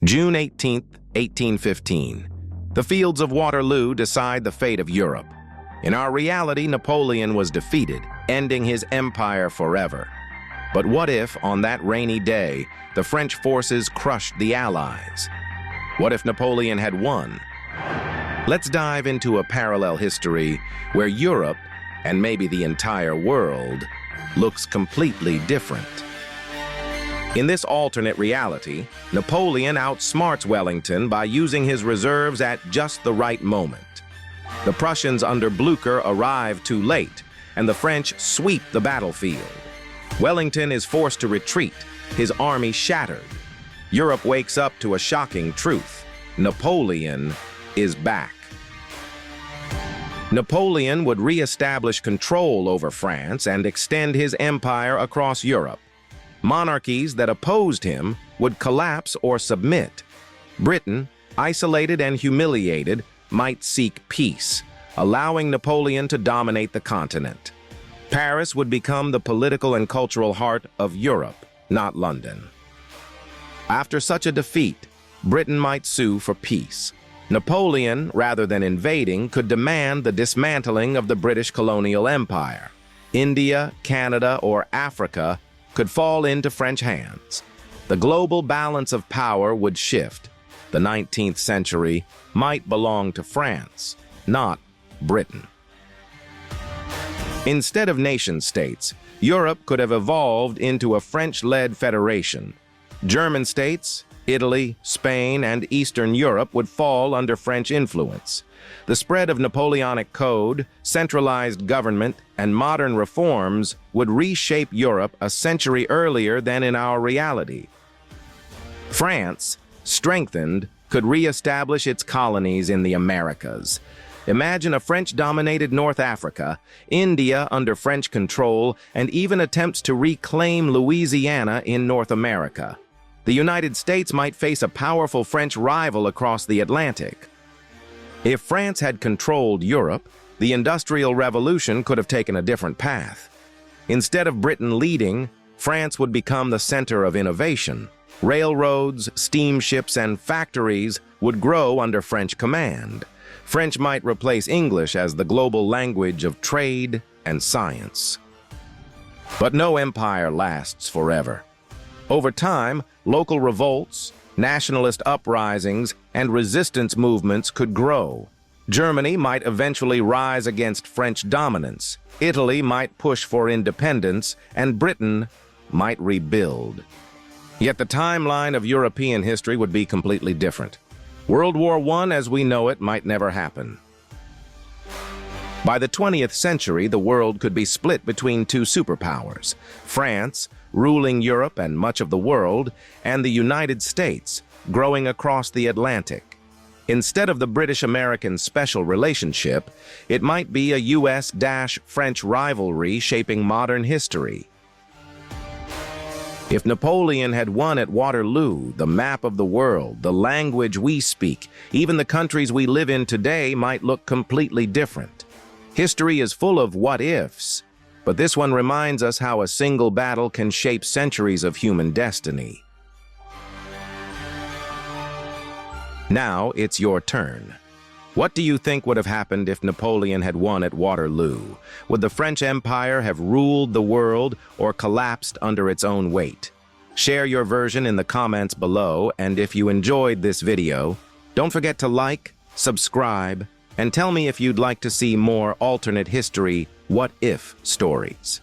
June 18, 1815. The fields of Waterloo decide the fate of Europe. In our reality, Napoleon was defeated, ending his empire forever. But what if, on that rainy day, the French forces crushed the Allies? What if Napoleon had won? Let's dive into a parallel history where Europe, and maybe the entire world, looks completely different. In this alternate reality, Napoleon outsmarts Wellington by using his reserves at just the right moment. The Prussians under Blücher arrive too late, and the French sweep the battlefield. Wellington is forced to retreat, his army shattered. Europe wakes up to a shocking truth: Napoleon is back. Napoleon would re-establish control over France and extend his empire across Europe. Monarchies that opposed him would collapse or submit. Britain, isolated and humiliated, might seek peace, allowing Napoleon to dominate the continent. Paris would become the political and cultural heart of Europe, not London. After such a defeat, Britain might sue for peace. Napoleon, rather than invading, could demand the dismantling of the British colonial empire. India, Canada, or Africa could fall into French hands. The global balance of power would shift. The 19th century might belong to France, not Britain. Instead of nation-states, Europe could have evolved into a French-led federation. German states, Italy, Spain, and Eastern Europe would fall under French influence. The spread of Napoleonic code, centralized government, and modern reforms would reshape Europe a century earlier than in our reality. France, strengthened, could re-establish its colonies in the Americas. Imagine a French-dominated North Africa, India under French control, and even attempts to reclaim Louisiana in North America. The United States might face a powerful French rival across the Atlantic. If France had controlled Europe, the Industrial Revolution could have taken a different path. Instead of Britain leading, France would become the center of innovation. Railroads, steamships, and factories would grow under French command. French might replace English as the global language of trade and science. But no empire lasts forever. Over time, local revolts, nationalist uprisings, and resistance movements could grow. Germany might eventually rise against French dominance, Italy might push for independence, and Britain might rebuild. Yet the timeline of European history would be completely different. World War I as we know it might never happen. By the 20th century, the world could be split between two superpowers: France, ruling Europe and much of the world, and the United States, growing across the Atlantic. Instead of the British-American special relationship, it might be a US-French rivalry shaping modern history. If Napoleon had won at Waterloo, the map of the world, the language we speak, even the countries we live in today might look completely different. History is full of what-ifs, but this one reminds us how a single battle can shape centuries of human destiny. Now it's your turn. What do you think would have happened if Napoleon had won at Waterloo? Would the French Empire have ruled the world or collapsed under its own weight? Share your version in the comments below, and if you enjoyed this video, don't forget to like, subscribe, and tell me if you'd like to see more alternate history what-if stories.